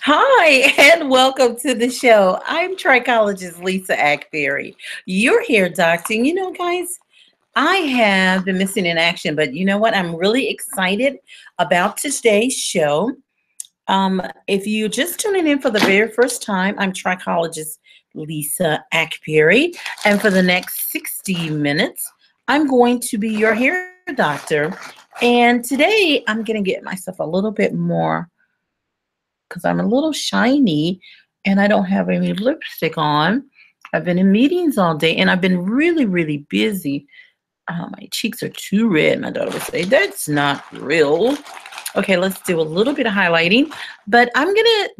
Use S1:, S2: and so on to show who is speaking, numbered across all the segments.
S1: Hi, and welcome to the show. I'm trichologist Lisa Akbari, your hair doctor. Guys, I have been missing in action, but you know what? I'm really excited about today's show. If you're just tuning in for the very first time, I'm trichologist Lisa Akbari, and for the next 60 minutes, I'm going to be your hair doctor. And today, I'm going to get myself a little bit more because I'm a little shiny and I don't have any lipstick on. I've been in meetings all day and I've been really, really busy. My cheeks are too red. My daughter would say, that's not real. Okay, let's do a little bit of highlighting. But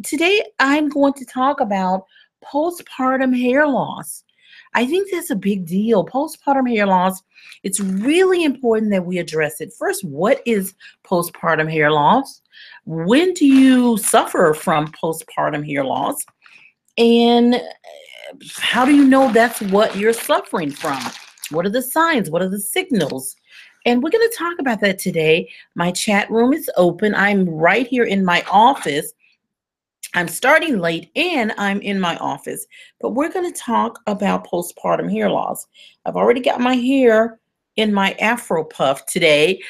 S1: today I'm going to talk about postpartum hair loss. I think that's a big deal. Postpartum hair loss, it's really important that we address it. First, what is postpartum hair loss? When do you suffer from postpartum hair loss? And how do you know that's what you're suffering from? What are the signs? What are the signals? And we're going to talk about that today. My chat room is open. I'm right here in my office. I'm starting late and I'm in my office, but we're going to talk about postpartum hair loss. I've already got my hair in my Afro puff today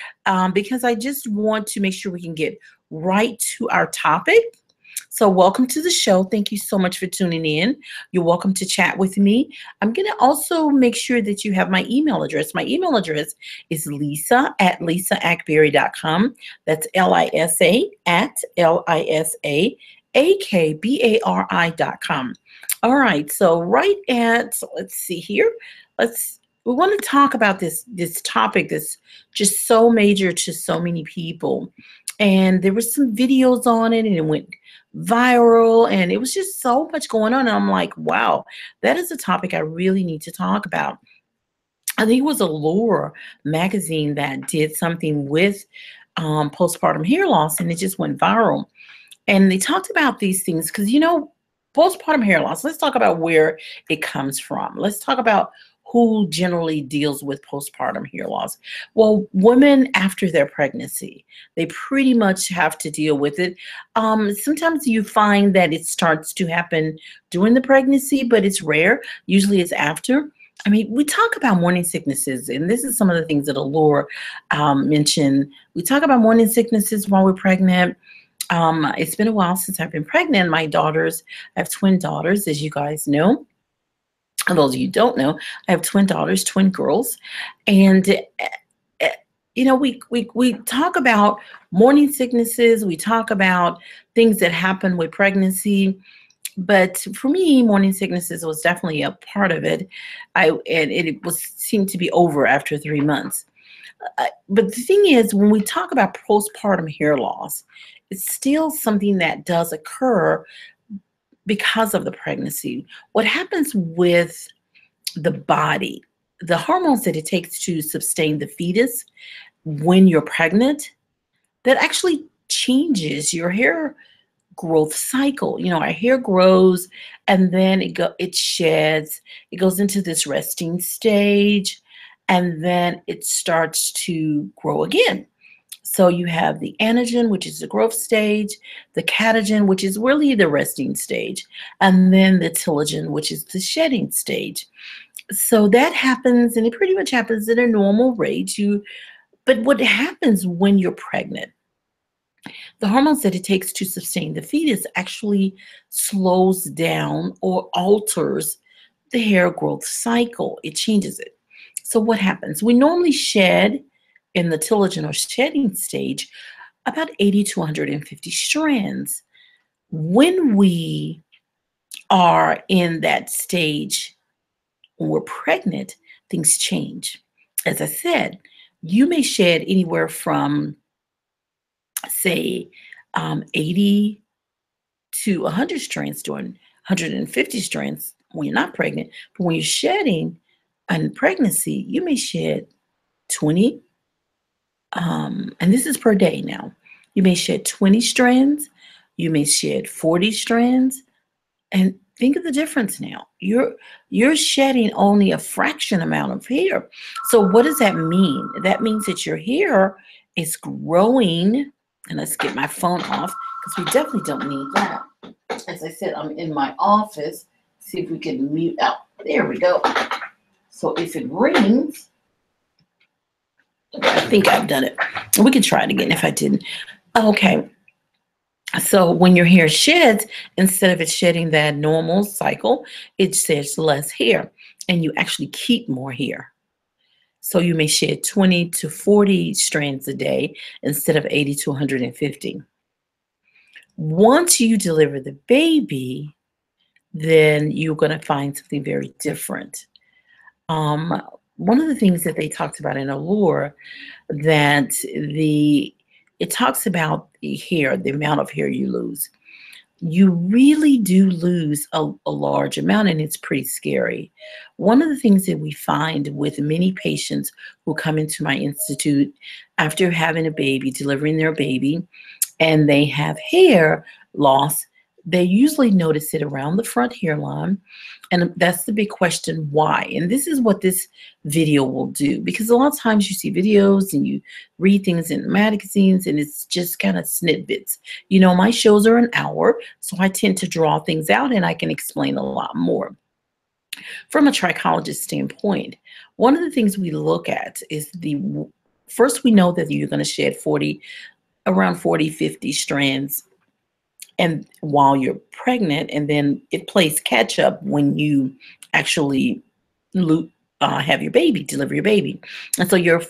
S1: because I just want to make sure we can get right to our topic. So welcome to the show. Thank you so much for tuning in. You're welcome to chat with me. I'm going to also make sure that you have my email address. My email address is lisa@lisaakbari.com. That's Lisa at LISAAKBARI.com. All right, so let's see here. We want to talk about this topic that's just so major to so many people. And there were some videos on it and it went viral and it was just so much going on. And I'm like, wow, that is a topic I really need to talk about. I think it was Allure magazine that did something with postpartum hair loss and it just went viral. And they talked about these things because, postpartum hair loss, let's talk about where it comes from. Let's talk about who generally deals with postpartum hair loss. Well, women after their pregnancy, they pretty much have to deal with it. Sometimes you find that it starts to happen during the pregnancy, but it's rare. Usually it's after. I mean, we talk about morning sicknesses, and this is some of the things that Allure mentioned. We talk about morning sicknesses while we're pregnant. It's been a while since I've been pregnant. I have twin daughters, as you guys know. And those of you who don't know, I have twin daughters, twin girls. And, we talk about morning sicknesses. We talk about things that happen with pregnancy. But for me, morning sicknesses was definitely a part of it. Seemed to be over after 3 months. But the thing is, when we talk about postpartum hair loss, it's still something that does occur because of the pregnancy. What happens with the body, the hormones that it takes to sustain the fetus when you're pregnant, that actually changes your hair growth cycle. Our hair grows and then it sheds, it goes into this resting stage, and then it starts to grow again. So you have the anagen, which is the growth stage, the catagen, which is really the resting stage, and then the telogen, which is the shedding stage. So that happens, and it pretty much happens at a normal rate. But what happens when you're pregnant? The hormones that it takes to sustain the fetus actually slows down or alters the hair growth cycle. It changes it. So what happens? We normally shed in the telogen or shedding stage about 80 to 150 strands. When we are in that stage, when we're pregnant, things change. As I said, you may shed anywhere from, say, 80 to 100 strands during 150 strands when you're not pregnant. But when you're shedding in pregnancy, you may shed 20, and this is per day now. You may shed 20 strands, you may shed 40 strands, and think of the difference now. You're shedding only a fraction amount of hair. So what does that mean? That means that your hair is growing, and let's get my phone off because we definitely don't need that. As I said, I'm in my office. See if we can mute out. There we go. So if it rings, I think I've done it. We can try it again if I didn't. Okay. So when your hair sheds, instead of it shedding that normal cycle, it sheds less hair and you actually keep more hair. So you may shed 20 to 40 strands a day instead of 80 to 150. Once you deliver the baby, then you're going to find something very different. One of the things that they talked about in Allure, that it talks about the hair, the amount of hair you lose. You really do lose a large amount, and it's pretty scary. One of the things that we find with many patients who come into my institute after having a baby, delivering their baby, and they have hair loss, they usually notice it around the front hairline. And that's the big question, why? And this is what this video will do, because a lot of times you see videos and you read things in magazines and it's just kind of snippets. You know, my shows are an hour, so I tend to draw things out and I can explain a lot more. From a trichologist standpoint, one of the things we look at is first we know that you're going to shed around 40, 50 strands and while you're pregnant, and then it plays catch up when you actually have your baby, deliver your baby. And so your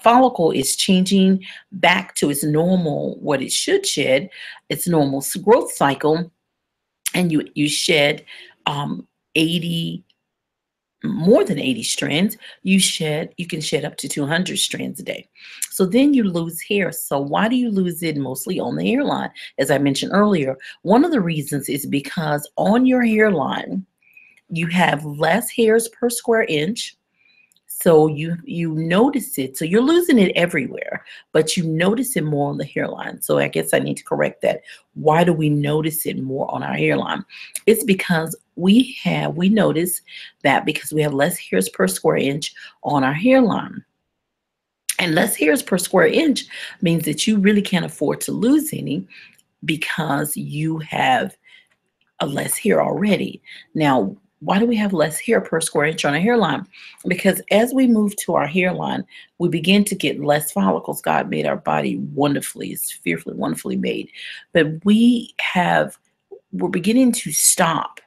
S1: follicle is changing back to its normal, what it should shed, its normal growth cycle, and you shed 80, more than 80 strands. You can shed up to 200 strands a day. So then you lose hair. So why do you lose it? Mostly on the hairline. As I mentioned earlier, one of the reasons is because on your hairline, you have less hairs per square inch. So you notice it. So you're losing it everywhere, but you notice it more on the hairline. So I guess I need to correct that. Why do we notice it more on our hairline? It's because we notice that because we have less hairs per square inch on our hairline. And less hairs per square inch means that you really can't afford to lose any because you have a less hair already. Now, why do we have less hair per square inch on a hairline? Because as we move to our hairline, we begin to get less follicles. God made our body wonderfully. It's fearfully, wonderfully made. But we're beginning to stop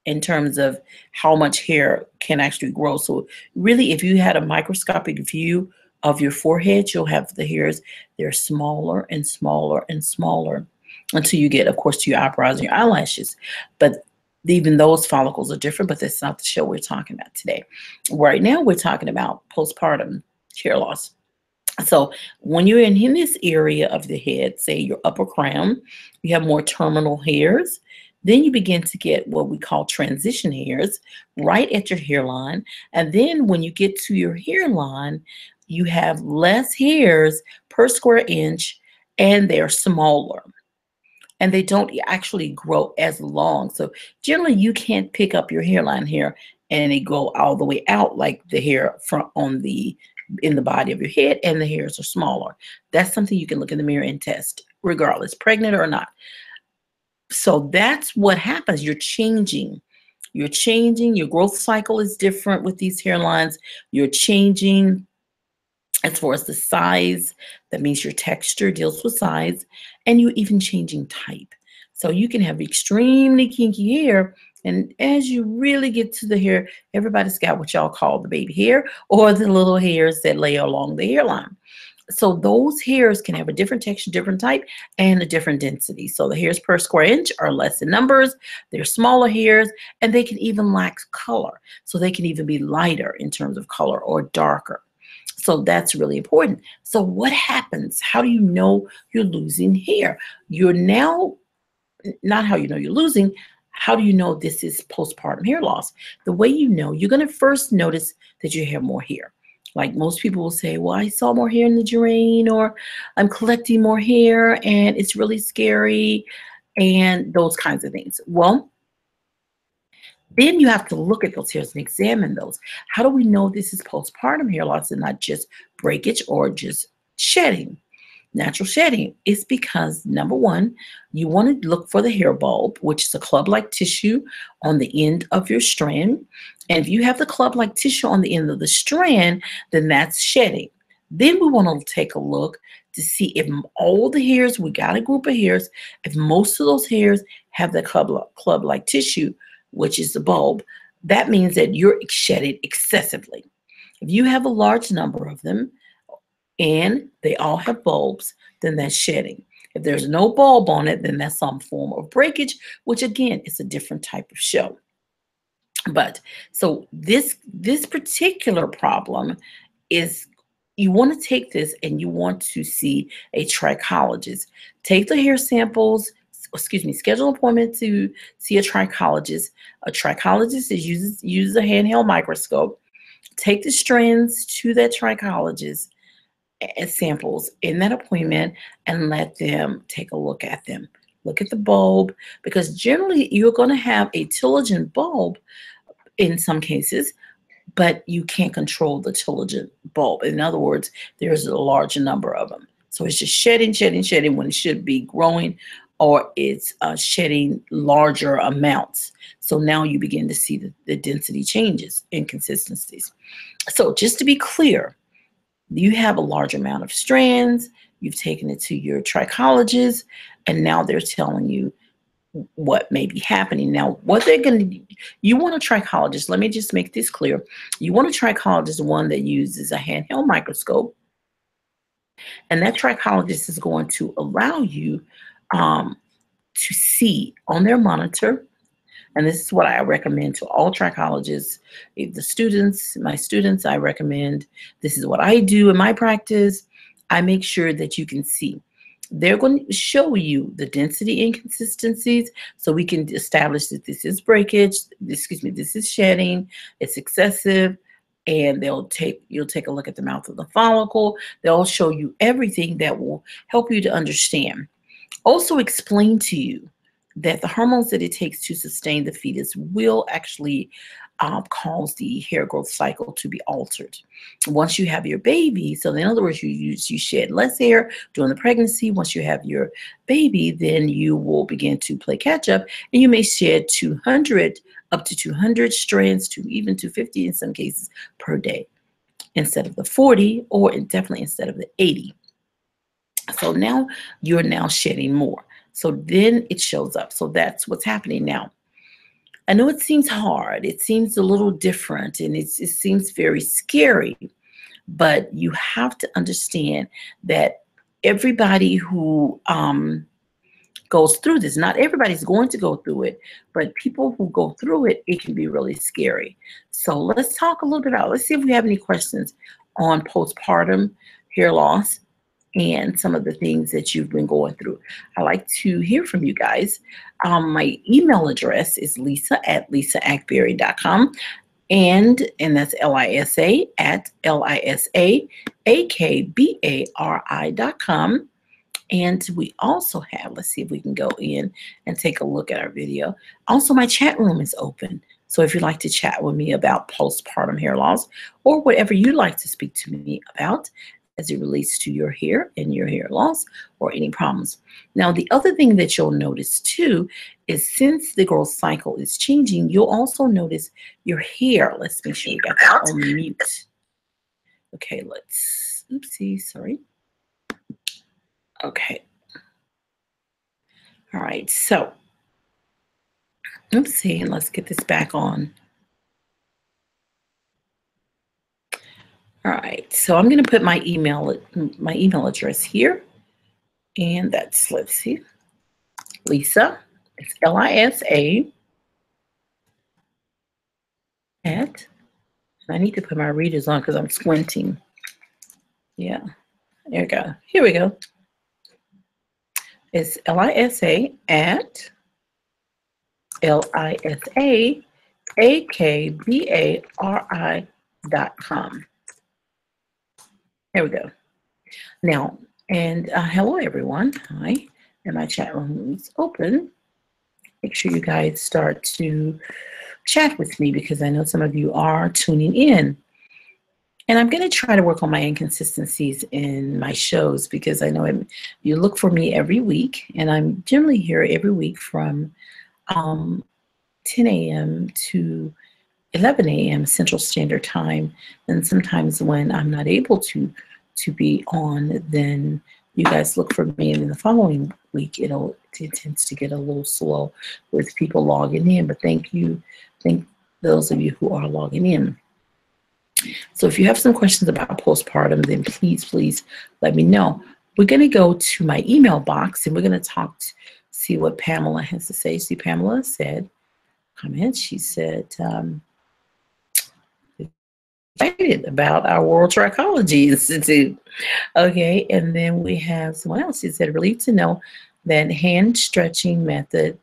S1: in terms of how much hair can actually grow. So really, if you had a microscopic view of your forehead, you'll have the hairs. They're smaller and smaller and smaller until you get, of course, to your eyebrows and your eyelashes. But even those follicles are different, but that's not the show we're talking about today. Right now, we're talking about postpartum hair loss. So when you're in this area of the head, say your upper crown, you have more terminal hairs. Then you begin to get what we call transition hairs right at your hairline. And then when you get to your hairline, you have less hairs per square inch and they're smaller. And they don't actually grow as long. So generally you can't pick up your hairline hair and it go all the way out like the hair in the body of your head, and the hairs are smaller. That's something you can look in the mirror and test, regardless, pregnant or not. So that's what happens. You're changing. You're changing. Your growth cycle is different with these hairlines. You're changing as far as the size. That means your texture deals with size, and you're even changing type. So you can have extremely kinky hair, and as you really get to the hair, everybody's got what y'all call the baby hair or the little hairs that lay along the hairline. So those hairs can have a different texture, different type, and a different density. So the hairs per square inch are less in numbers. They're smaller hairs, and they can even lack color. So they can even be lighter in terms of color or darker. So that's really important. So what happens? How do you know you're losing hair? You're now, not how you know you're losing, how do you know this is postpartum hair loss? The way you know, you're going to first notice that you have more hair. Like most people will say, well, I saw more hair in the drain, or I'm collecting more hair and it's really scary, and those kinds of things. Well, then you have to look at those hairs and examine those. How do we know this is postpartum hair loss and not just breakage or just shedding? Natural shedding is because, number one, you want to look for the hair bulb, which is a club-like tissue on the end of your strand. And if you have the club-like tissue on the end of the strand, then that's shedding. Then we want to take a look to see if all the hairs, we got a group of hairs, if most of those hairs have the club-like tissue, which is the bulb, that means that you're shedding excessively. If you have a large number of them, and they all have bulbs, then that's shedding. If there's no bulb on it, then that's some form of breakage, which again is a different type of show. But so this particular problem is, you want to take this and you want to see a trichologist. Take the hair samples, schedule an appointment to see a trichologist. A trichologist uses a handheld microscope. Take the strands to that trichologist as samples in that appointment and let them take a look at them. Look at the bulb, because generally you're going to have a telogen bulb in some cases, but you can't control the telogen bulb. In other words, there's a large number of them. So it's just shedding when it should be growing, or it's shedding larger amounts. So now you begin to see the density changes, inconsistencies. So just to be clear, you have a large amount of strands, you've taken it to your trichologist, and now they're telling you what may be happening. Now, what they're going to do, you want a trichologist, let me just make this clear. You want a trichologist, one that uses a handheld microscope, and that trichologist is going to allow you to see on their monitor. And this is what I recommend to all trichologists. If my students, I recommend, this is what I do in my practice. I make sure that you can see. They're going to show you the density inconsistencies so we can establish that this is breakage, this is shedding, it's excessive, and you'll take a look at the mouth of the follicle. They'll show you everything that will help you to understand. Also explain to you that the hormones that it takes to sustain the fetus will actually cause the hair growth cycle to be altered. Once you have your baby, so in other words, you shed less hair during the pregnancy. Once you have your baby, then you will begin to play catch up, and you may shed 200, up to 200 strands, to even 250 in some cases per day, instead of the 40, or definitely instead of the 80. So now you're shedding more. So then it shows up. So that's what's happening now. I know it seems hard. It seems a little different, and it seems very scary. But you have to understand that everybody who goes through this, not everybody's going to go through it, but people who go through it, it can be really scary. So let's talk a little bit about, let's see if we have any questions on postpartum hair loss and some of the things that you've been going through. I like to hear from you guys. My email address is lisa@lisaakbari.com, and that's LISA at LISAAKBARI.com. And we also have, let's see if we can go in and take a look at our video. Also, my chat room is open. So if you'd like to chat with me about postpartum hair loss, or whatever you'd like to speak to me about as it relates to your hair and your hair loss or any problems. Now, the other thing that you'll notice too is, since the growth cycle is changing, you'll also notice your hair. Let's make sure we got that on mute. Okay, oopsie, sorry. Okay. All right, so let's see, let's get this back on. All right, so I'm going to put my email address here, and that's, let's see, Lisa. It's LISA at, I need to put my readers on because I'm squinting. Yeah, there we go. Here we go. It's LISA at LISAAKBARI.com. There we go. Now, and hello everyone. Hi, and my chat room is open. Make sure you guys start to chat with me, because I know some of you are tuning in. And I'm going to try to work on my inconsistencies in my shows, because I know you look for me every week, and I'm generally here every week from 10 a.m. to 11 a.m. Central Standard Time. And sometimes when I'm not able to be on, then you guys look for me, and in the following week it tends to get a little slow with people logging in. But thank those of you who are logging in. So if you have some questions about postpartum, then please let me know. We're going to go to my email box, and we're going to see what Pamela has to say. See, Pamela said, she said, excited about our World Trichology Institute. Okay, and then we have someone else who said, relieved to know that hand stretching method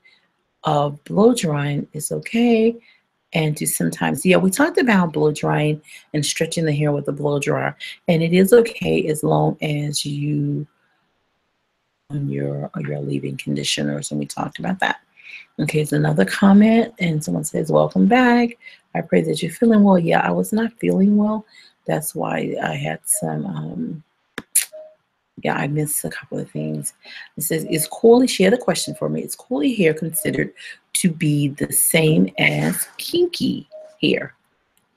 S1: of blow drying is okay. And to sometimes, yeah, we talked about blow drying and stretching the hair with a blow dryer, and it is okay as long as you on your leave-in conditioners, and we talked about that. Okay, it's another comment, and someone says, welcome back. I pray that you're feeling well. Yeah, I was not feeling well. That's why I had some, I missed a couple of things. It says, is curly, she had a question for me. Is curly hair considered to be the same as kinky hair?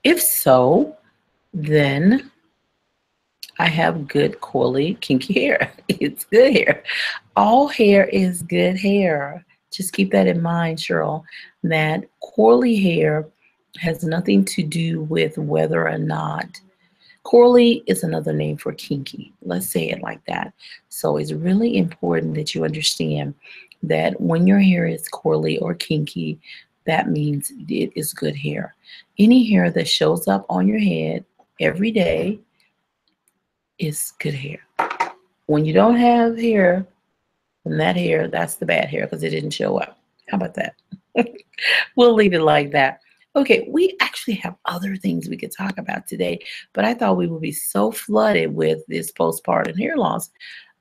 S1: If so, then I have good curly kinky hair. It's good hair. All hair is good hair. Just keep that in mind, Cheryl, that curly hair has nothing to do with whether or not. Curly is another name for kinky. Let's say it like that. So it's really important that you understand that when your hair is curly or kinky, that means it is good hair. Any hair that shows up on your head every day is good hair. When you don't have hair, and that hair, that's the bad hair because it didn't show up. How about that? We'll leave it like that. Okay, we actually have other things we could talk about today, but I thought we would be so flooded with this postpartum hair loss.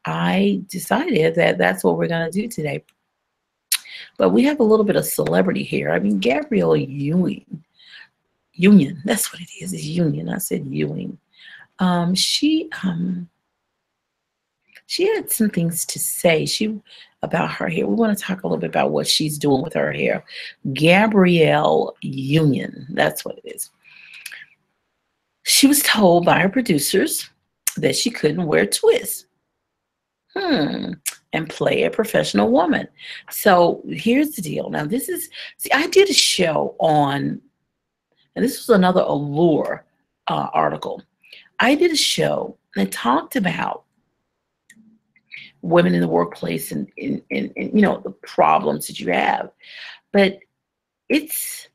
S1: I decided that that's what we're going to do today. But we have a little bit of celebrity here. I mean, Gabrielle Union, that's what it is. It's Union. I said Ewing. She had some things to say about her hair. We want to talk a little bit about what she's doing with her hair. Gabrielle Union, that's what it is. She was told by her producers that she couldn't wear twists and play a professional woman. So here's the deal. Now I did a show on, and this was another Allure article. I did a show that talked about women in the workplace and the problems that you have. But it's,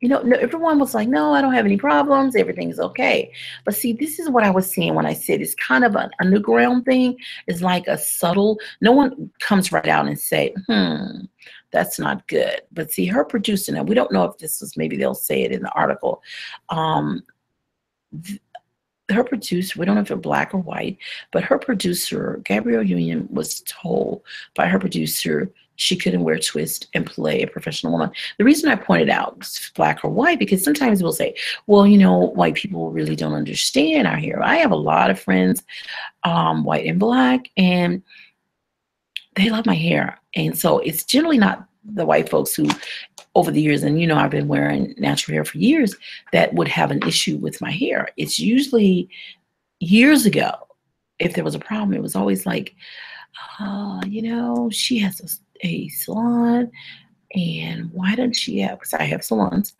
S1: everyone was like, no, I don't have any problems. Everything's okay. But see, this is what I was saying when I said it's kind of an underground thing. It's like a subtle, no one comes right out and say, that's not good. But see, her producer, now we don't know if this was, maybe they'll say it in the article. Her producer, we don't know if they're black or white, but her producer, Gabrielle Union, was told by her producer she couldn't wear twist and play a professional woman. The reason I pointed out black or white, because sometimes we'll say, well, white people really don't understand our hair. I have a lot of friends, white and black, and they love my hair. And so it's generally not the white folks who, over the years, and I've been wearing natural hair for years, that would have an issue with my hair. It's usually years ago, if there was a problem, it was always like, she has a salon, and why doesn't she have, because I have salons,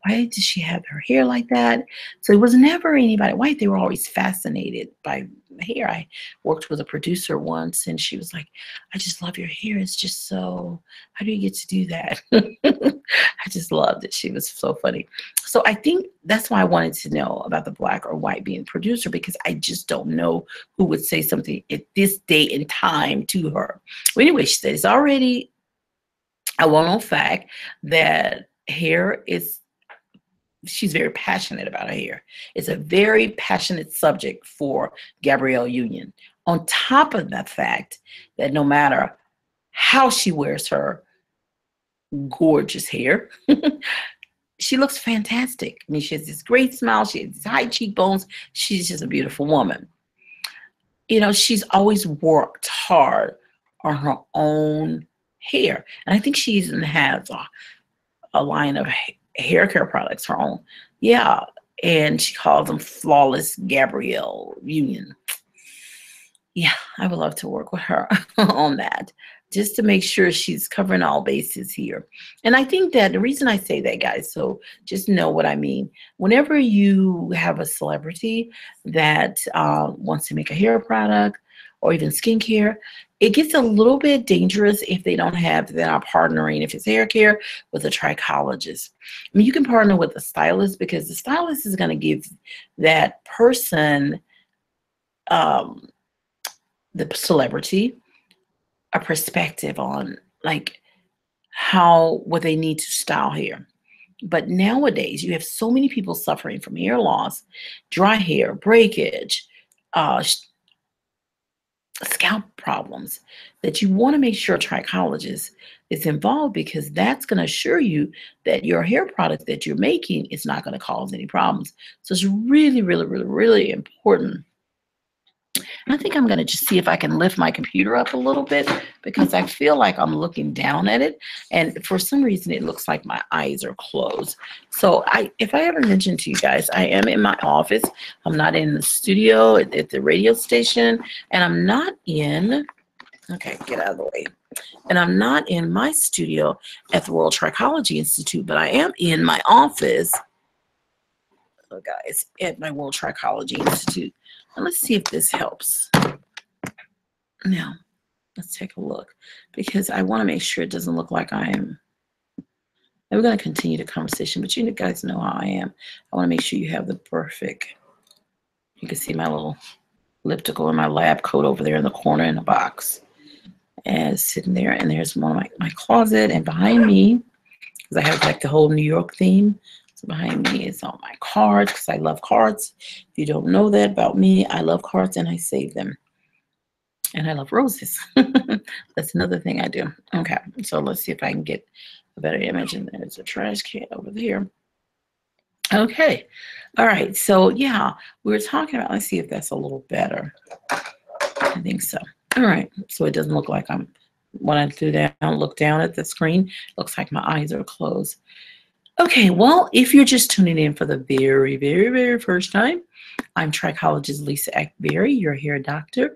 S1: why does she have her hair like that? So it was never anybody white. They were always fascinated by hair. I worked with a producer once, and she was like, I just love your hair. It's just so, how do you get to do that? I just loved it. She was so funny. So I think that's why I wanted to know about the black or white being producer, because I just don't know who would say something at this date and time to her. Well, anyway, she said it's already a well-known fact that hair is, she's very passionate about her hair. It's a very passionate subject for Gabrielle Union. On top of that fact that no matter how she wears her gorgeous hair, she looks fantastic. I mean, she has this great smile. She has these high cheekbones. She's just a beautiful woman. You know, she's always worked hard on her own hair. And I think she even has a line of hair care products, her own. Yeah. And she calls them Flawless Gabrielle Union. Yeah, I would love to work with her on that, just to make sure she's covering all bases here. And I think that the reason I say that, guys, so just know what I mean. Whenever you have a celebrity that wants to make a hair product or even skincare, it gets a little bit dangerous if they don't have, they're not partnering, if it's hair care, with a trichologist. I mean, you can partner with a stylist because the stylist is going to give that person, the celebrity, a perspective on like what they need to style hair. But nowadays you have so many people suffering from hair loss, dry hair, breakage, scalp problems, that you want to make sure a trichologist is involved, because that's going to assure you that your hair product that you're making is not going to cause any problems. So it's really, really, really, really important. And I think I'm going to just see if I can lift my computer up a little bit, because I feel like I'm looking down at it. And for some reason, it looks like my eyes are closed. So if I ever mentioned to you guys, I am in my office. I'm not in the studio at the radio station. And I'm not in, okay, get out of the way. And I'm not in my studio at the World Trichology Institute, but I am in my office, guys, at my World Trichology Institute. And let's see if this helps. Now, let's take a look, because I want to make sure it doesn't look like I am. And we're going to continue the conversation, but you guys know how I am. I want to make sure you have the perfect. You can see my little elliptical in my lab coat over there in the corner in the box. And sitting there, and there's one of my closet, and behind me, because I have like the whole New York theme. So behind me is all my cards, because I love cards. If you don't know that about me, I love cards and I save them. And I love roses. That's another thing I do. Okay, so let's see if I can get a better image. And there's a trash can over there. Okay, all right. So yeah, we were talking about, let's see if that's a little better. I think so. All right, so it doesn't look like when I look down at the screen, it looks like my eyes are closed. Okay, well, if you're just tuning in for the very, very, very first time, I'm trichologist Lisa Akbari, your hair doctor.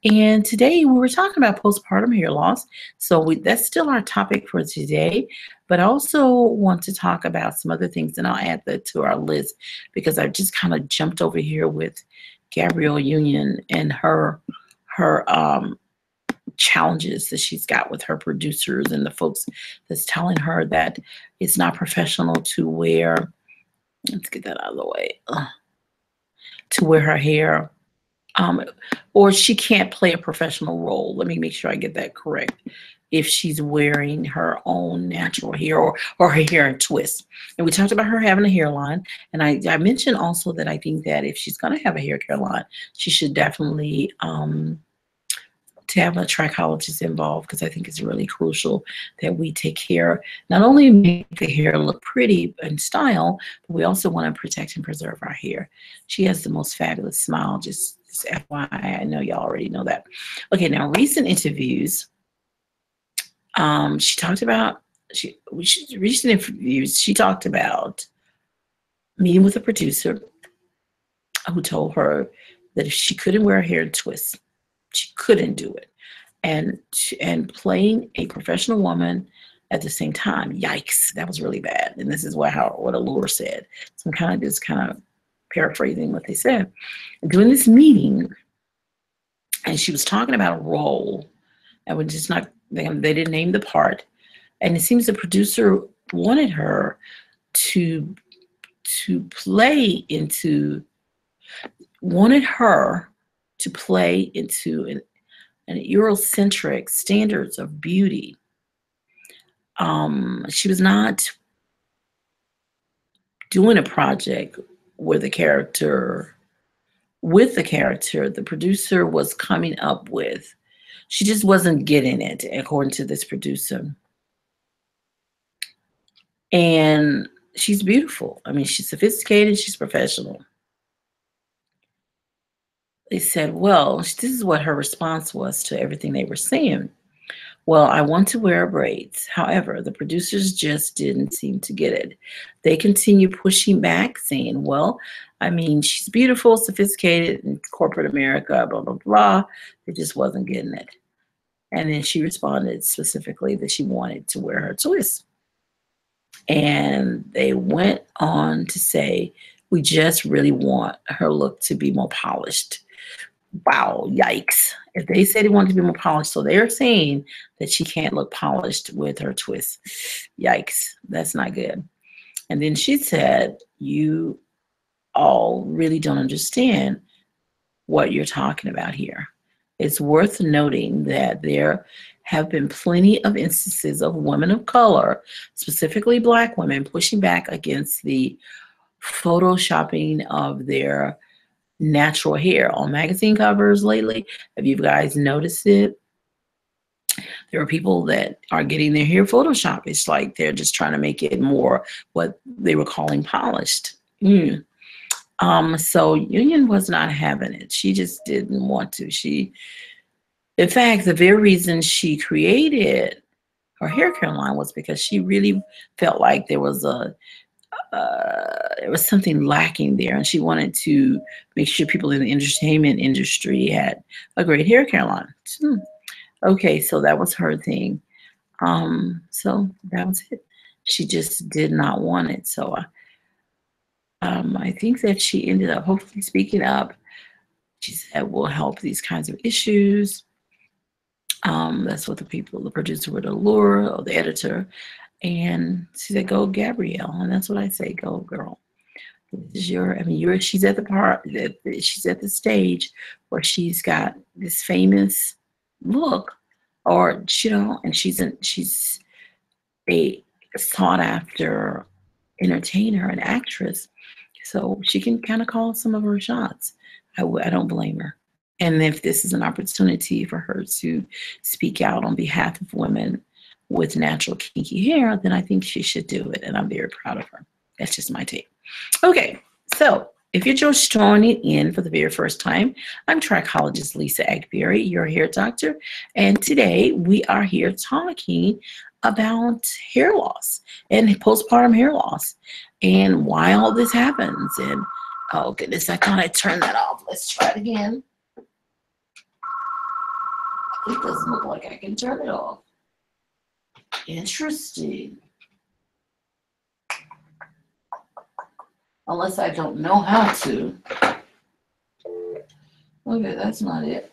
S1: And today we were talking about postpartum hair loss. So that's still our topic for today. But I also want to talk about some other things, and I'll add that to our list, because I just kind of jumped over here with Gabrielle Union and her challenges that she's got with her producers and the folks that's telling her that it's not professional to wear, let's get that out of the way, to wear her hair, or she can't play a professional role. Let me make sure I get that correct. If she's wearing her own natural hair or her hair in twists. And we talked about her having a hairline. And I mentioned also that I think that if she's going to have a hair care line, she should definitely to have a trichologist involved, because I think it's really crucial that we take care, not only make the hair look pretty and style, but we also want to protect and preserve our hair. She has the most fabulous smile, just FYI. I know y'all already know that. Okay, now recent interviews. She talked about meeting with a producer who told her that if she couldn't wear her hair in twists, she couldn't do it, and playing a professional woman at the same time. Yikes, that was really bad. And this is what Allure said. So I'm kind of paraphrasing what they said. During this meeting, and she was talking about a role, and we're just not. They didn't name the part, and it seems the producer wanted her to play into an Eurocentric standards of beauty. She was not doing a project with the character the producer was coming up with. She just wasn't getting it, according to this producer. And she's beautiful. I mean, she's sophisticated, she's professional. They said, well, this is what her response was to everything they were saying. Well, I want to wear braids. However, the producers just didn't seem to get it. They continue pushing back, saying, well, I mean, she's beautiful, sophisticated in corporate America, blah, blah, blah. They just wasn't getting it. And then she responded specifically that she wanted to wear her twist. And they went on to say, we just really want her look to be more polished. Wow, yikes. If they said they wanted to be more polished, so they're saying that she can't look polished with her twist. Yikes, that's not good. And then she said, you all really don't understand what you're talking about here. It's worth noting that there have been plenty of instances of women of color, specifically Black women, pushing back against the photoshopping of their natural hair on magazine covers lately. Have you guys noticed it? There are people that are getting their hair photoshopped. It's like they're just trying to make it more what they were calling polished. So Union was not having it. She just didn't want to. In fact, the very reason she created her hair care line was because she really felt like there was something lacking there, and she wanted to make sure people in the entertainment industry had a great hair care line. Okay, so that was her thing. So that was it. She just did not want it. So I think that she ended up hopefully speaking up. She said, we'll help these kinds of issues. That's what the producer would allure, or the editor. And she said, go Gabrielle. And that's what I say, go girl. This is she's at the part that she's at the stage where she's got this famous look, or and she's a sought after entertainer and actress. So she can kind of call some of her shots. I don't blame her. And if this is an opportunity for her to speak out on behalf of women with natural kinky hair, then I think she should do it. And I'm very proud of her. That's just my take. Okay, so if you're just joining in for the very first time, I'm trichologist Lisa Akbari, your hair doctor. And today we are here talking about hair loss and postpartum hair loss and why all this happens. And oh goodness, I thought I turned that off. Let's try it again. It doesn't look like I can turn it off. Interesting. Unless I don't know how to. Okay, that's not it.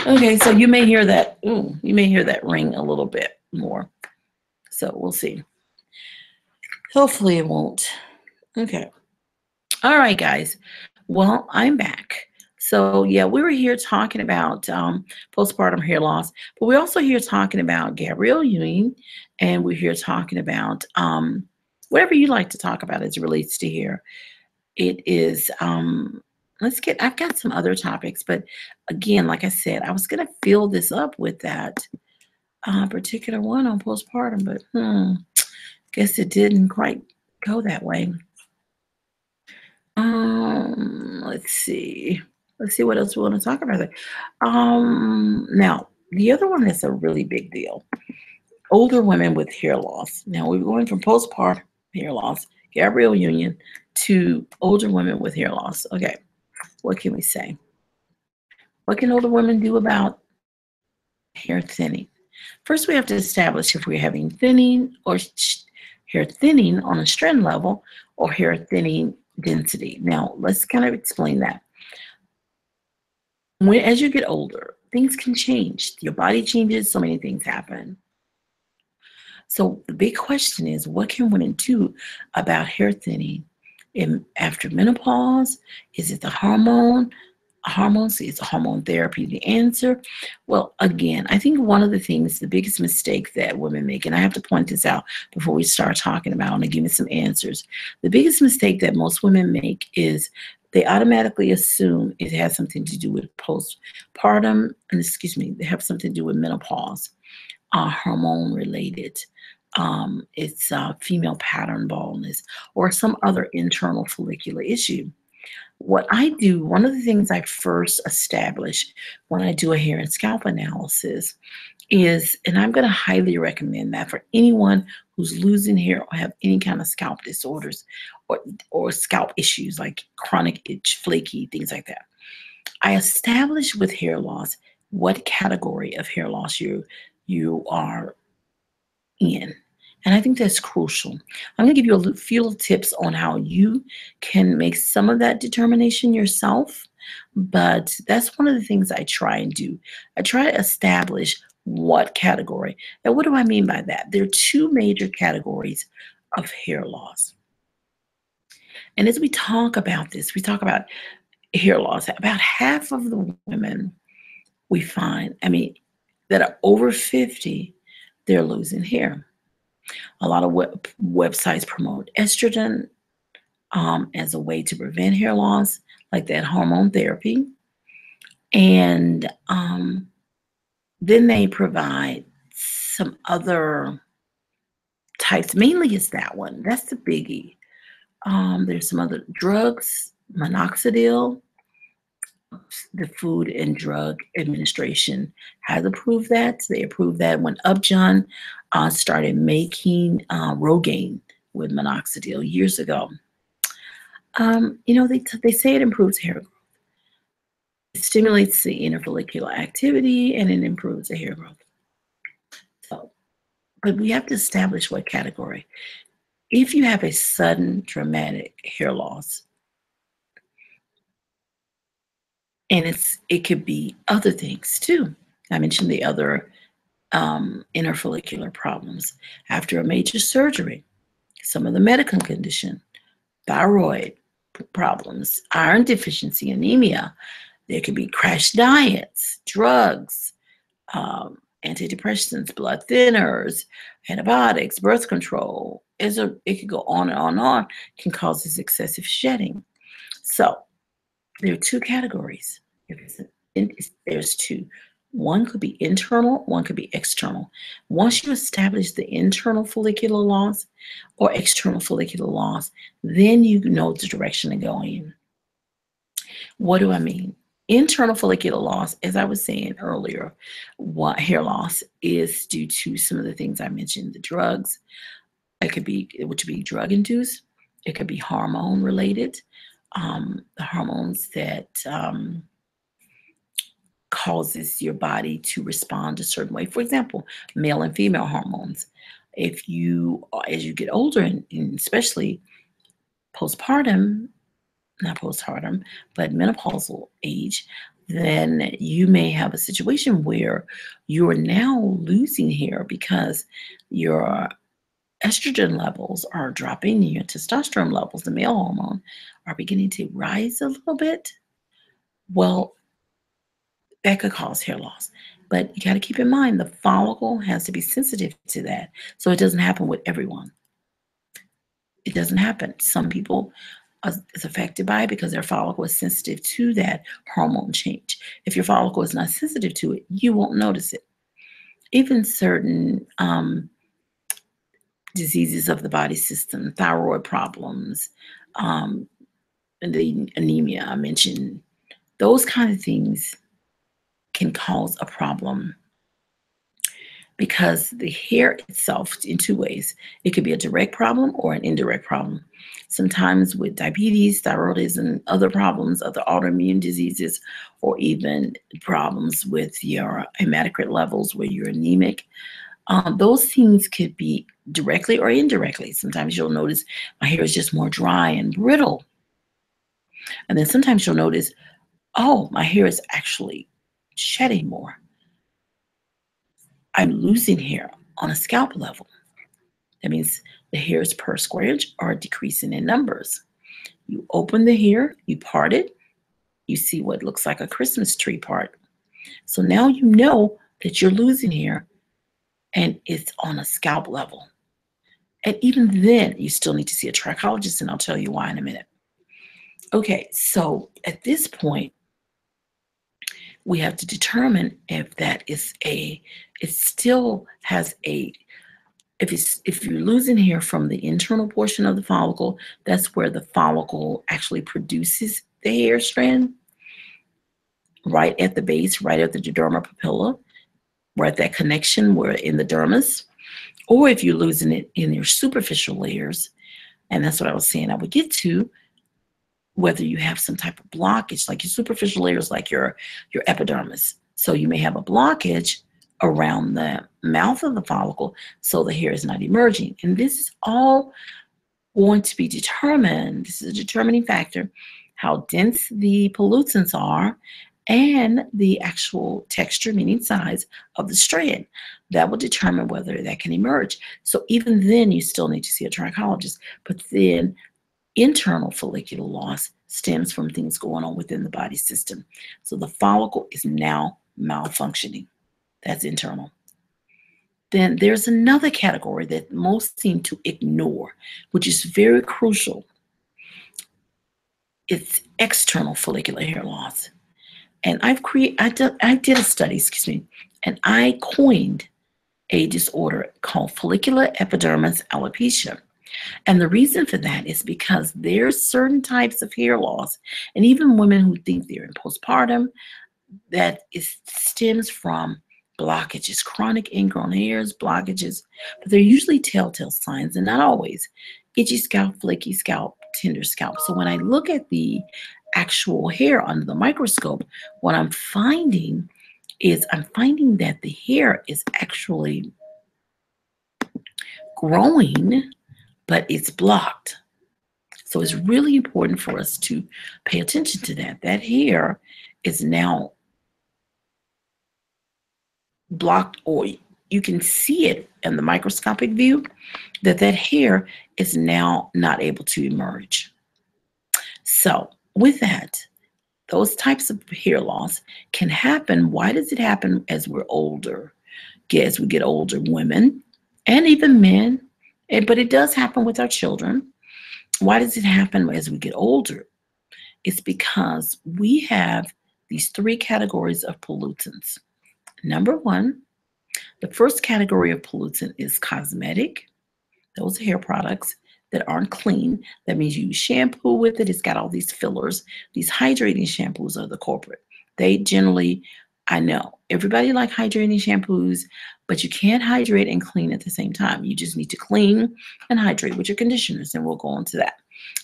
S1: Okay, so you may hear that. You may hear that ring a little bit more. So we'll see. Hopefully it won't. Okay. All right, guys. Well, I'm back. So yeah, we were here talking about postpartum hair loss, but we're also here talking about Gabrielle Union, and we're here talking about whatever you like to talk about as it relates to hair. It is, I've got some other topics, but again, like I said, I was going to fill this up with that particular one on postpartum, but guess it didn't quite go that way. Let's see what else we want to talk about there. Now, the other one is a really big deal. Older women with hair loss. Now, we're going from postpartum hair loss, Gabrielle Union, to older women with hair loss. Okay, what can we say? What can older women do about hair thinning? First, we have to establish if we're having thinning or hair thinning on a strand level or hair thinning density. Now, let's kind of explain that. As you get older, things can change. Your body changes, so many things happen. So the big question is, what can women do about hair thinning? After menopause, is it the hormones? Is hormone therapy the answer? Well, again, I think one of the things, the biggest mistake that women make, and I have to point this out before we start talking about and give me some answers. The biggest mistake that most women make is they automatically assume it has something to do with postpartum, and they have something to do with menopause, hormone related. it's female pattern baldness, or some internal follicular issue. What I do, one of the things I first establish when I do a hair and scalp analysis is, and I'm going to highly recommend that for anyone who's losing hair or have any kind of scalp disorders or, or scalp issues like chronic itch, flaky, things like that. I establish with hair loss what category of hair loss you are in. And I think that's crucial. I'm going to give you a few little tips on how you can make some of that determination yourself. But that's one of the things I try and do. I try to establish what category. And what do I mean by that? There are two major categories of hair loss. And as we talk about this, we talk about hair loss. About half of the women we find, that are over 50, they're losing hair. A lot of websites promote estrogen as a way to prevent hair loss, like that hormone therapy. And then they provide some other types. Mainly it's that one. That's the biggie. There's some other drugs, minoxidil. The Food and Drug Administration has approved that. They approved that when Upjohn started making Rogaine with minoxidil years ago. They say it improves hair growth. It stimulates the inner follicular activity and it improves the hair growth. So, but we have to establish what category. If you have a sudden dramatic hair loss, and it could be other things too. I mentioned the other inner follicular problems after a major surgery, some of the medical condition, thyroid problems, iron deficiency, anemia. There could be crash diets, drugs, antidepressants, blood thinners, antibiotics, birth control. It could go on and on and on, can cause this excessive shedding. So there are two categories. There's two. One could be internal, one could be external. Once you establish the internal follicular loss or external follicular loss, then you know the direction to go in. What do I mean? Internal follicular loss, as I was saying earlier, what hair loss is due to some of the things I mentioned, the drugs. It could be drug-induced. It could be hormone-related. The hormones that causes your body to respond a certain way. For example, male and female hormones. As you get older, and especially postpartum, not postpartum, but menopausal age, then you may have a situation where you are now losing hair because your estrogen levels are dropping, your testosterone levels, the male hormone, are beginning to rise a little bit. Well, that could cause hair loss. But you got to keep in mind the follicle has to be sensitive to that. So it doesn't happen with everyone. It doesn't happen. Some people is affected by it because their follicle is sensitive to that hormone change. If your follicle is not sensitive to it, you won't notice it. Even certain diseases of the body system, thyroid problems, and the anemia I mentioned, those kind of things can cause a problem because the hair itself, in two ways, it could be a direct problem or an indirect problem. Sometimes with diabetes, thyroidism, other problems, other autoimmune diseases, or even problems with your hematocrit levels where you're anemic, those things could be directly or indirectly. Sometimes you'll notice my hair is just more dry and brittle. And then sometimes you'll notice, oh, my hair is actually shedding more. I'm losing hair on a scalp level. That means the hairs per square inch are decreasing in numbers. You open the hair, you part it, you see what looks like a Christmas tree part. So now you know that you're losing hair and it's on a scalp level. And even then, you still need to see a trichologist, and I'll tell you why in a minute. Okay, so at this point, we have to determine if that is it still has a If you're losing hair from the internal portion of the follicle, that's where the follicle actually produces the hair strand, right at the base, right at the derma papilla, right at that connection where in the dermis. Or if you're losing it in your superficial layers, and that's what I was saying I would get to, whether you have some type of blockage, like your superficial layers, like your epidermis. So you may have a blockage around the mouth of the follicle, so the hair is not emerging. And this is all going to be determined. This is a determining factor, how dense the pollutants are and the actual texture, meaning size of the strand. That will determine whether that can emerge. So even then, you still need to see a trichologist. But then internal follicular loss stems from things going on within the body system. So the follicle is now malfunctioning. That's internal. Then there's another category that most seem to ignore, which is very crucial. It's external follicular hair loss. And I did a study, and I coined a disorder called follicular epidermis alopecia. And the reason for that is because there's certain types of hair loss, and even women who think they're in postpartum, that stems from blockages, chronic ingrown hairs, blockages, but they're usually telltale signs and not always. Itchy scalp, flaky scalp, tender scalp. So when I look at the actual hair under the microscope, what I'm finding that the hair is actually growing, but it's blocked. So it's really important for us to pay attention to that. That hair is now blocked, or you can see it in the microscopic view that hair is now not able to emerge. So with that, those types of hair loss can happen. Why does it happen as we're older? As we get older, women and even men, but it does happen with our children. Why does it happen as we get older? It's because we have these three categories of pollutants. Number one, the first category of pollutant is cosmetic. Those are hair products that aren't clean. That means you use shampoo with it. It's got all these fillers. These hydrating shampoos are the culprit. They generally, I know, everybody like hydrating shampoos, but you can't hydrate and clean at the same time. You just need to clean and hydrate with your conditioners, and we'll go on to that.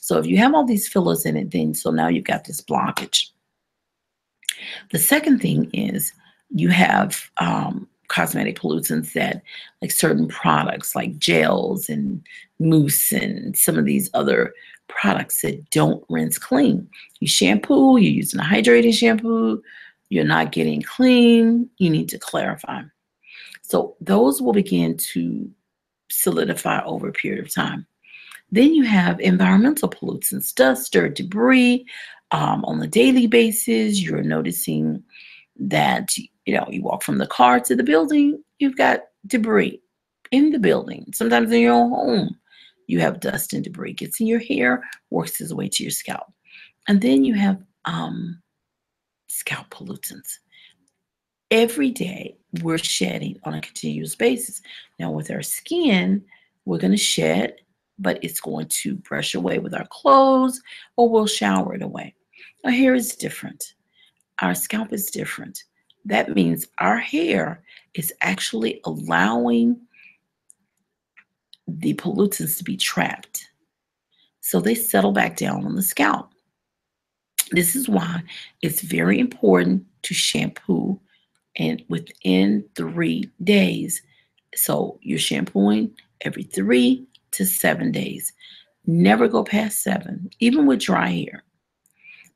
S1: So if you have all these fillers in it, then so now you've got this blockage. The second thing is you have cosmetic pollutants that, like certain products like gels and mousse and some of these other products that don't rinse clean. You shampoo, you're using a hydrating shampoo, you're not getting clean, you need to clarify. So those will begin to solidify over a period of time. Then you have environmental pollutants, dust, dirt, debris. On a daily basis, you're noticing that, you walk from the car to the building, you've got debris in the building. Sometimes in your own home, you have dust and debris. Gets in your hair, works its way to your scalp. And then you have scalp pollutants. Every day, we're shedding on a continuous basis. Now, with our skin, we're going to shed, but it's going to brush away with our clothes, or we'll shower it away. Our hair is different. Our scalp is different. That means our hair is actually allowing the pollutants to be trapped. So they settle back down on the scalp. This is why it's very important to shampoo and within 3 days. So you're shampooing every 3 to 7 days. Never go past 7, even with dry hair,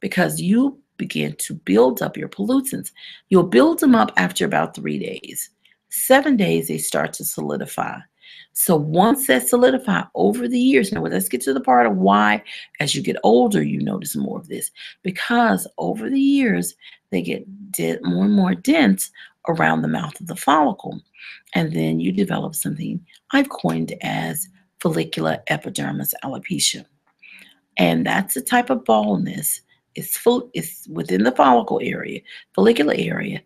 S1: because you begin to build up your pollutants. You'll build them up after about 3 days. 7 days, they start to solidify. So once that solidify over the years, now let's get to the part of why as you get older, you notice more of this. Because over the years, they get more and more dense around the mouth of the follicle. And then you develop something I've coined as follicular epidermis alopecia. And that's a type of baldness. It's within the follicle area, follicular area,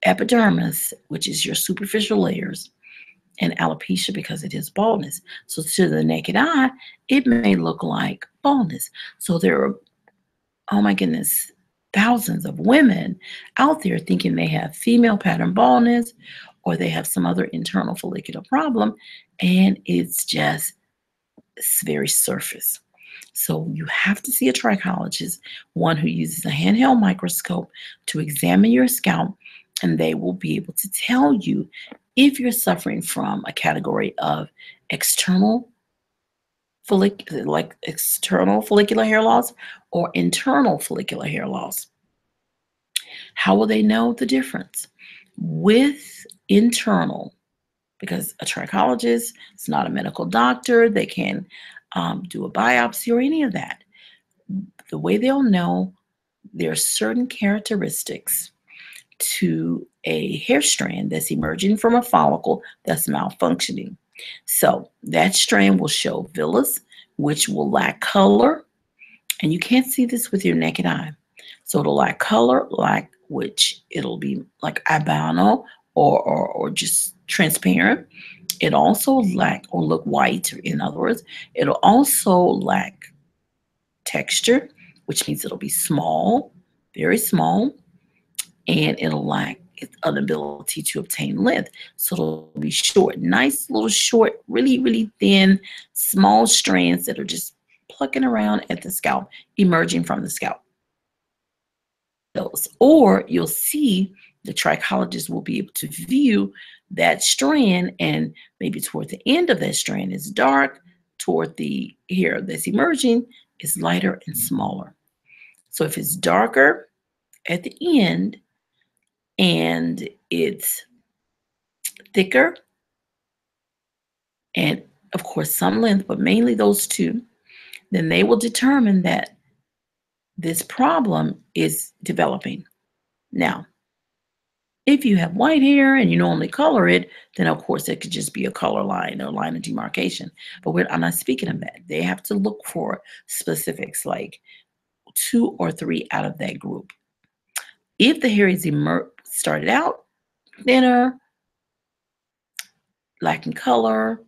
S1: epidermis, which is your superficial layers, and alopecia because it is baldness. So to the naked eye, it may look like baldness. So there are, oh my goodness, thousands of women out there thinking they have female pattern baldness or they have some other internal follicular problem, and it's very surface. So you have to see a trichologist, one who uses a handheld microscope to examine your scalp, and they will be able to tell you if you're suffering from a category of external external follicular hair loss or internal follicular hair loss. How will they know the difference? With internal, because a trichologist is not a medical doctor, they can do a biopsy or any of that. The way they'll know, there are certain characteristics to a hair strand that's emerging from a follicle that's malfunctioning. So that strand will show villus, which will lack color, and you can't see this with your naked eye. So it'll lack color, which it'll be like albino or just transparent. It also lack or look white. In other words, it'll also lack texture, which means it'll be small, very small, and it'll lack an ability to obtain length. So it'll be short, nice little short, really, really thin, small strands that are just plucking around at the scalp, emerging from the scalp. Or you'll see the trichologist will be able to view that strand, and maybe toward the end of that strand is dark, toward the hair that's emerging is lighter and smaller. So if it's darker at the end and it's thicker, and of course some length, but mainly those two, then they will determine that this problem is developing. Now, if you have white hair and you normally color it, then of course it could just be a color line or line of demarcation. But I'm not speaking of that. They have to look for specifics like 2 or 3 out of that group. If the hair is started out thinner, lacking color,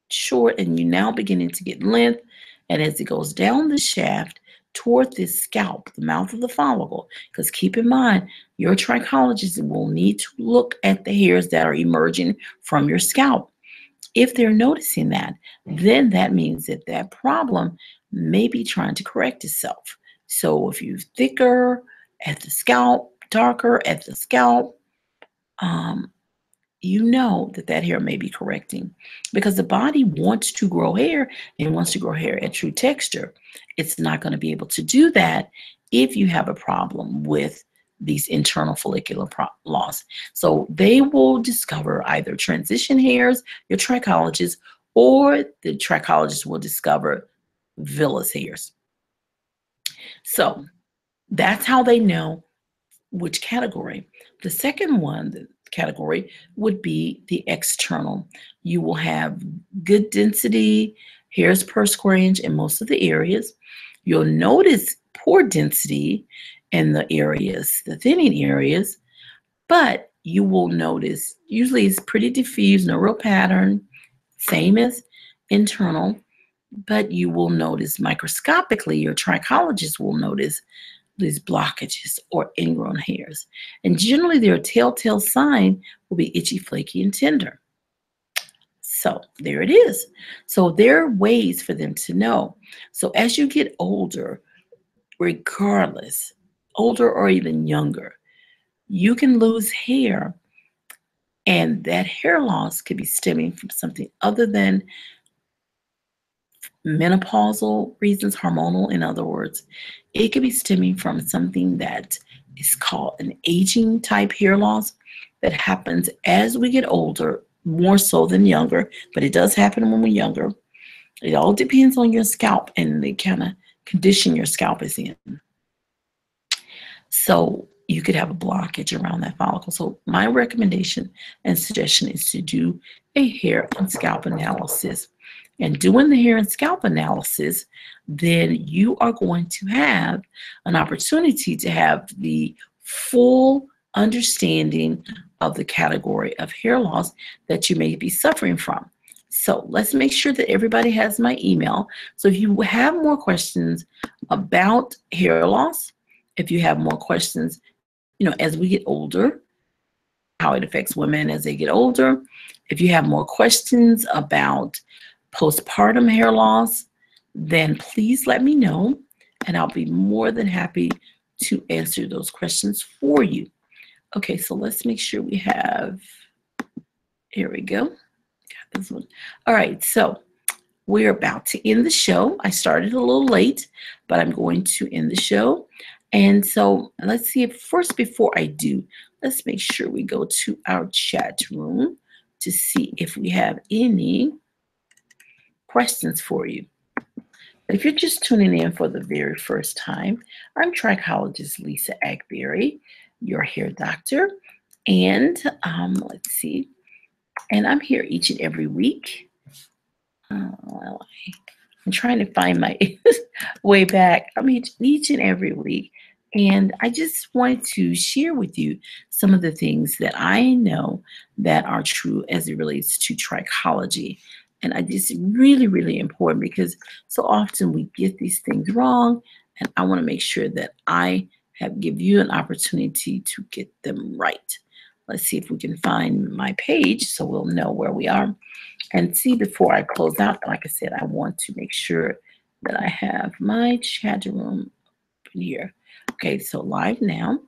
S1: short, and you're now beginning to get length, and as it goes down the shaft toward this scalp, the mouth of the follicle, because keep in mind, your trichologist will need to look at the hairs that are emerging from your scalp. If they're noticing that, then that means that that problem may be trying to correct itself. So if you're thicker at the scalp, darker at the scalp, you know that that hair may be correcting, because the body wants to grow hair and wants to grow hair at true texture. It's not going to be able to do that if you have a problem with these internal follicular loss. So they will discover either transition hairs, your trichologist, or the trichologist will discover villus hairs. So that's how they know which category. The second one, the category, would be the external. You will have good density, hairs per square inch in most of the areas. You'll notice poor density in the areas, the thinning areas, but you will notice usually it's pretty diffuse, no real pattern, same as internal, but you will notice microscopically, your trichologist will notice these blockages or ingrown hairs. And generally their telltale sign will be itchy, flaky, and tender. So there it is. So there are ways for them to know. So as you get older, regardless, older or even younger, you can lose hair, and that hair loss could be stemming from something other than menopausal reasons, hormonal, in other words. It could be stemming from something that is called an aging type hair loss that happens as we get older, more so than younger, but it does happen when we're younger. It all depends on your scalp and the kind of condition your scalp is in. So you could have a blockage around that follicle. So my recommendation and suggestion is to do a hair and scalp analysis. And doing the hair and scalp analysis, then you are going to have an opportunity to have the full understanding of the category of hair loss that you may be suffering from. So let's make sure that everybody has my email. So if you have more questions about hair loss, if you have more questions, as we get older, how it affects women as they get older, if you have more questions about postpartum hair loss, then please let me know, and I'll be more than happy to answer those questions for you. Okay, so let's make sure we have, here we go. Got this one. All right, so we're about to end the show. I started a little late, but I'm going to end the show. And so let's see if first, before I do, let's make sure we go to our chat room to see if we have any questions for you. If you're just tuning in for the very first time, I'm trichologist Lisa Akbari, your hair doctor. And let's see, and I'm here each and every week. I'm trying to find my way back. I'm each and every week. And I just wanted to share with you some of the things that I know that are true as it relates to trichology. And it's really, really important because so often we get these things wrong. And I want to make sure that I give you an opportunity to get them right. Let's see if we can find my page so we'll know where we are. And see, before I close out, like I said, I want to make sure that I have my chat room open here. Okay, so live now.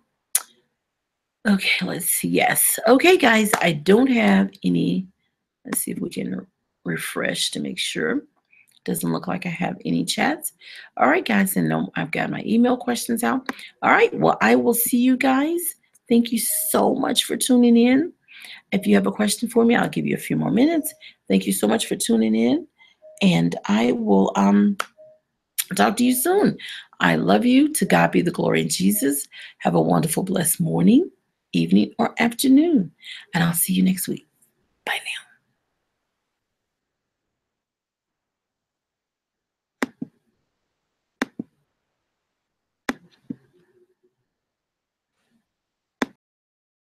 S1: Okay, let's see. Yes. Okay, guys, I don't have any. Let's see if we can refresh to make sure. Doesn't look like I have any chats. All right, guys, and no, I've got my email questions out. All right, well, I will see you guys. Thank you so much for tuning in. If you have a question for me, I'll give you a few more minutes. Thank you so much for tuning in, and I will talk to you soon. I love you. To God be the glory in Jesus. Have a wonderful, blessed morning, evening, or afternoon, and I'll see you next week. Bye now.